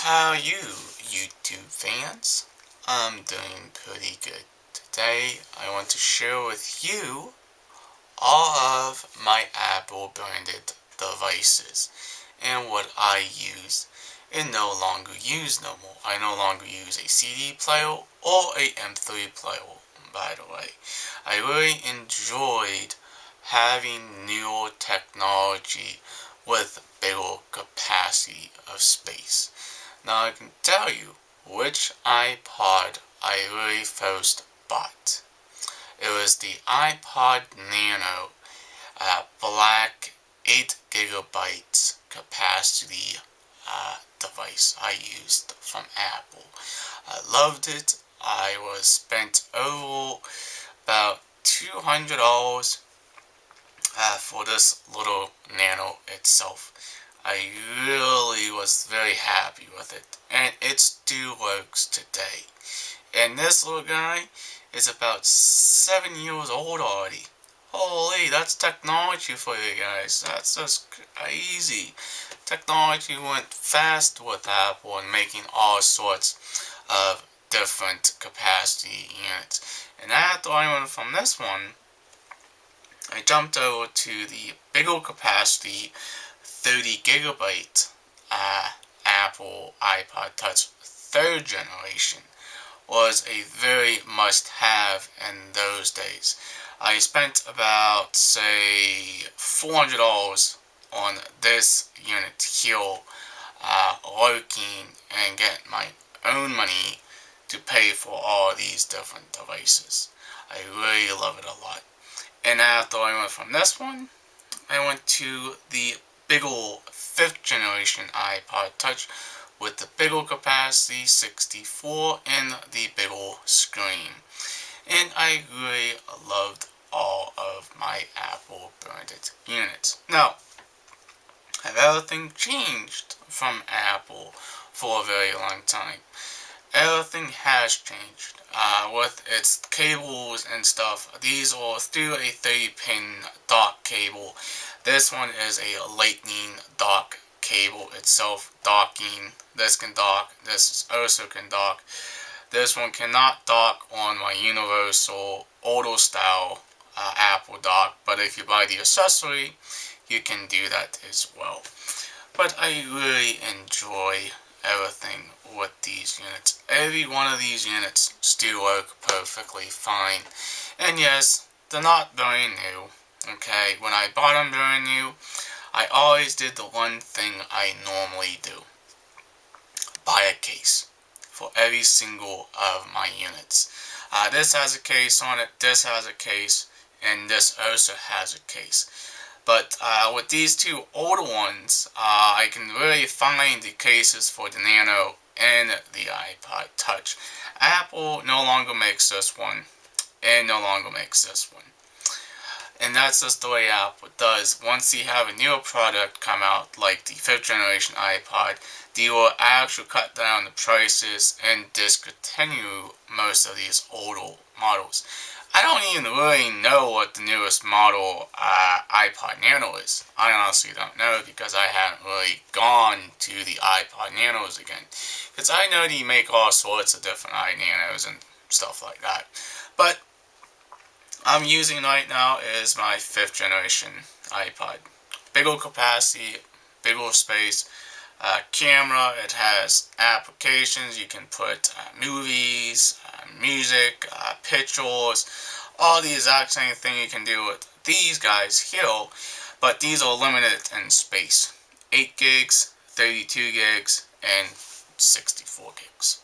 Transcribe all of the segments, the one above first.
How are you, YouTube fans? I'm doing pretty good. Today, I want to share with you all of my Apple branded devices and what I use and no longer use no more. I no longer use a CD player or a MP3 player, by the way. I really enjoyed having newer technology with bigger capacity of space. Now I can tell you which iPod I really first bought. It was the iPod Nano, black 8 gigabytes capacity device I used from Apple. I loved it. I was spent over about $200 for this little Nano itself. I really was very happy with it, and it still works today. And this little guy is about 7 years old already. Holy, that's technology for you guys. That's just crazy. Technology went fast with Apple and making all sorts of different capacity units. And after I went from this one, I jumped over to the bigger capacity 30 gigabyte Apple iPod Touch 3rd generation. Was a very must-have in those days. I spent about, say, $400 on this unit here, working and get my own money to pay for all these different devices. I really love it a lot. And after I went from this one, I went to the bigger 5th generation iPod Touch with the bigger capacity 64 and the bigger screen. And I really loved all of my Apple branded units. Now, have everything changed from Apple for a very long time? Everything has changed with its cables and stuff. These are through a 30-pin dock cable. This one is a lightning dock cable itself, docking. This can dock, this also can dock. This one cannot dock on my universal older style Apple dock, but if you buy the accessory, you can do that as well. But I really enjoy everything with these units. Every one of these units still work perfectly fine. And yes, they're not very new. Okay, when I bought them brand new, I always did the one thing I normally do. Buy a case for every single of my units. This has a case on it, this has a case, and this also has a case. But with these two older ones, I can really find the cases for the Nano and the iPod Touch. Apple no longer makes this one, and no longer makes this one. And that's just the way Apple does. Once you have a newer product come out, like the 5th generation iPod, they will actually cut down the prices and discontinue most of these older models. I don't even really know what the newest model iPod Nano is. I honestly don't know because I haven't really gone to the iPod Nanos again. Because I know they make all sorts of different iNanos and stuff like that. But I'm using right now is my 5th generation iPod. Bigger capacity, bigger space, camera. It has applications. You can put movies, music, pictures, all the exact same thing you can do with these guys here, but these are limited in space. 8 gigs, 32 gigs, and 64 gigs.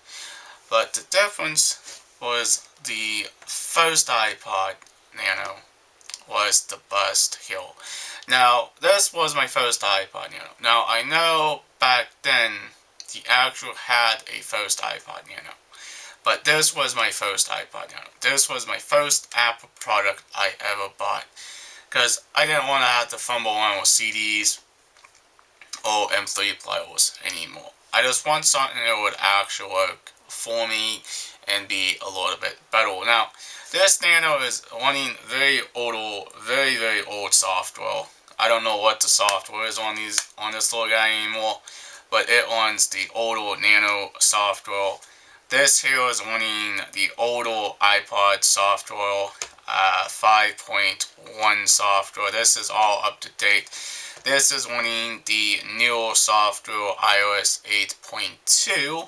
But the difference was the first iPod Nano was the best here. Now, this was my first iPod Nano. Now, I know back then the actual had a first iPod Nano. But this was my first iPod Nano. This was my first Apple product I ever bought. Because I didn't want to have to fumble around with CDs or MP3 players anymore. I just want something that would actually work for me and be a little bit better. Now, this Nano is running very old software. I don't know what the software is on this little guy anymore, but it runs the older Nano software. This here is running the older iPod software, 5.1 software. This is all up to date. This is running the newer software, iOS 8.2.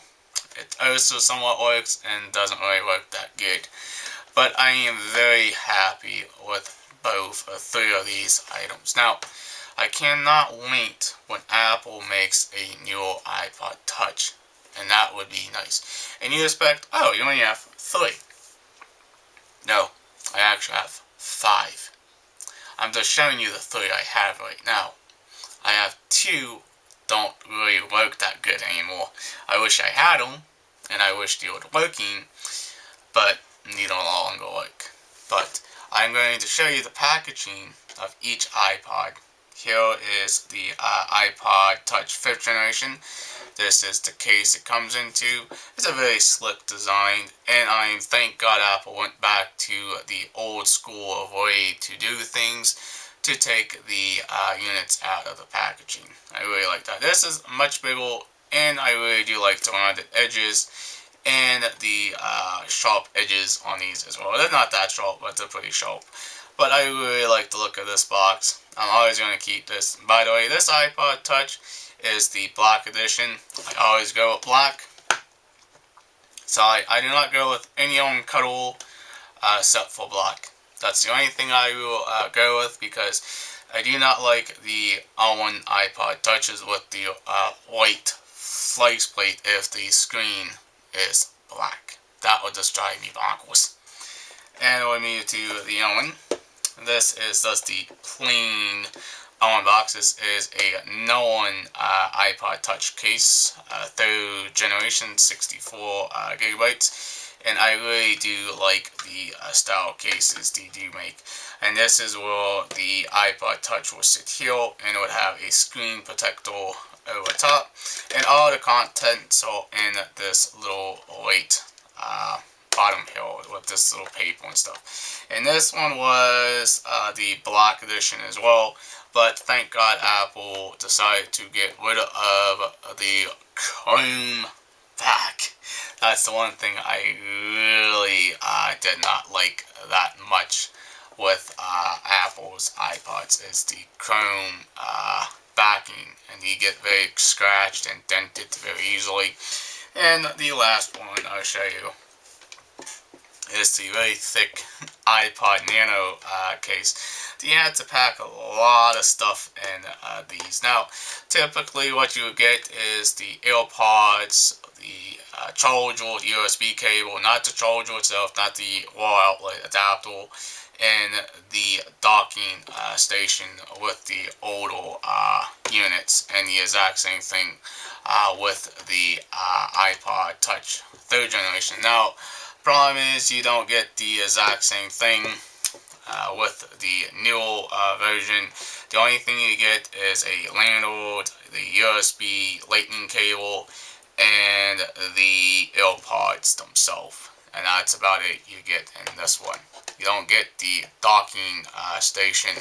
It also somewhat works and doesn't really work that good. But I am very happy with both three of these items. Now, I cannot wait when Apple makes a newer iPod Touch, and that would be nice. And you expect, oh, you only have 3. No, I actually have 5. I'm just showing you the 3 I have right now. I have 2 don't really work that good anymore. I wish I had them, and I wish they were working, but they no longer work. But I'm going to show you the packaging of each iPod. Here is the iPod Touch 5th generation. This is the case it comes into. It's a very slick design, and I thank God Apple went back to the old school of way to do things, to take the units out of the packaging. I really like that. This is much bigger, and I really do like the rounded edges and the sharp edges on these as well. They're not that sharp, but they're pretty sharp. But I really like the look of this box. I'm always going to keep this. By the way, this iPod Touch is the black edition. I always go with black. So I do not go with any other color except for black. That's the only thing I will go with, because I do not like the all-in iPod Touches with the white flex plate if the screen is black. That would just drive me bonkers. And we'll move to the other one. This is just the plain all-in box. This is a no-one iPod Touch case, 3rd generation, 64 gigabytes. And I really do like the style cases they do make. And this is where the iPod Touch will sit here, and it would have a screen protector over top. And all the contents are in this little white bottom here with this little paper and stuff. And this one was the black edition as well, but thank God Apple decided to get rid of the chrome back. That's the one thing I really did not like that much with Apple's iPods, is the chrome backing, and you get very scratched and dented very easily. And the last one I'll show you is the very thick iPod Nano case. You had to pack a lot of stuff in these. Now, typically what you would get is the AirPods, the charger, the USB cable, not the charger itself, not the wall outlet adapter, and the docking station with the older units, and the exact same thing with the iPod Touch 3rd generation. Now, problem is you don't get the exact same thing with the newer version. The only thing you get is a lanyard, the USB lightning cable, and the AirPods themselves. And that's about it you get in this one. You don't get the docking station.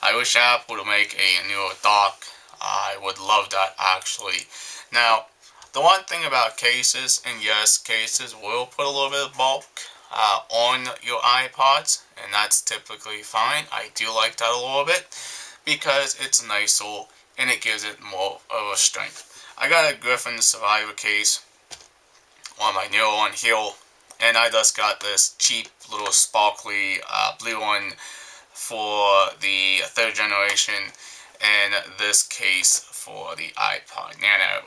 I wish Apple would make a newer dock. I would love that, actually. Now, the one thing about cases, and yes, cases will put a little bit of bulk on your iPods, and that's typically fine. I do like that a little bit, because it's nicer and it gives it more of a strength. I got a Griffin Survivor case on my newer one here, and I just got this cheap little sparkly blue one for the 3rd generation, and this case for the iPod Nano.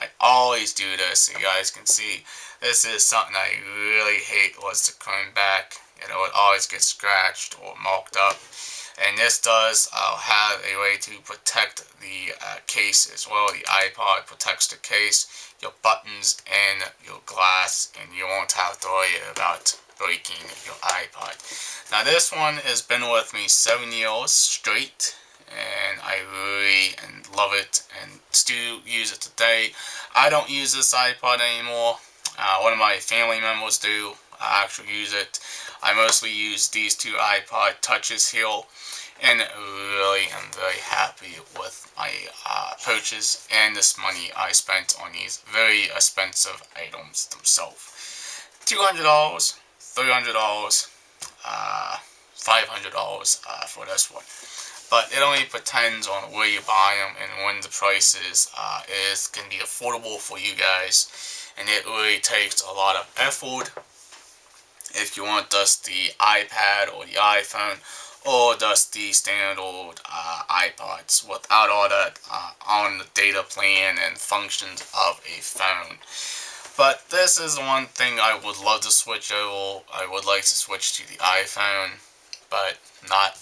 I always do this, so you guys can see. This is something I really hate, was the chrome back. It would always get scratched or marked up. And this does have a way to protect the case as well. The iPod protects the case, your buttons, and your glass, and you won't have to worry about breaking your iPod. Now this one has been with me 7 years straight, and I really love it and still use it today. I don't use this iPod anymore. One of my family members do actually use it. I mostly use these 2 iPod Touches here, and really am very happy with my purchase and this money I spent on these very expensive items themselves. $200, $300, $500 for this one. But it only depends on where you buy them and when the prices can be affordable for you guys. And it really takes a lot of effort if you want just the iPad or the iPhone or just the standard iPods without all that on the data plan and functions of a phone. But this is one thing I would love to switch over. I would like to switch to the iPhone, but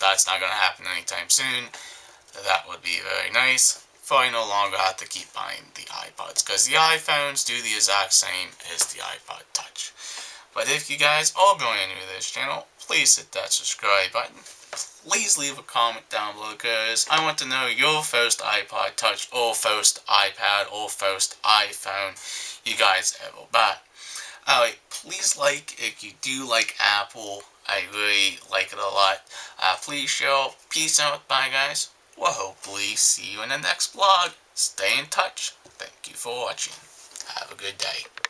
that's not going to happen anytime soon. That would be very nice. For I no longer have to keep buying the iPods, because the iPhones do the exact same as the iPod Touch. But if you guys are brand new to this channel, please hit that subscribe button. Please leave a comment down below, because I want to know your first iPod Touch or first iPad or first iPhone you guys ever bought. Alright, please like if you do like Apple. I really like it a lot. Please share. Peace out. Bye, guys. We'll hopefully see you in the next vlog. Stay in touch. Thank you for watching. Have a good day.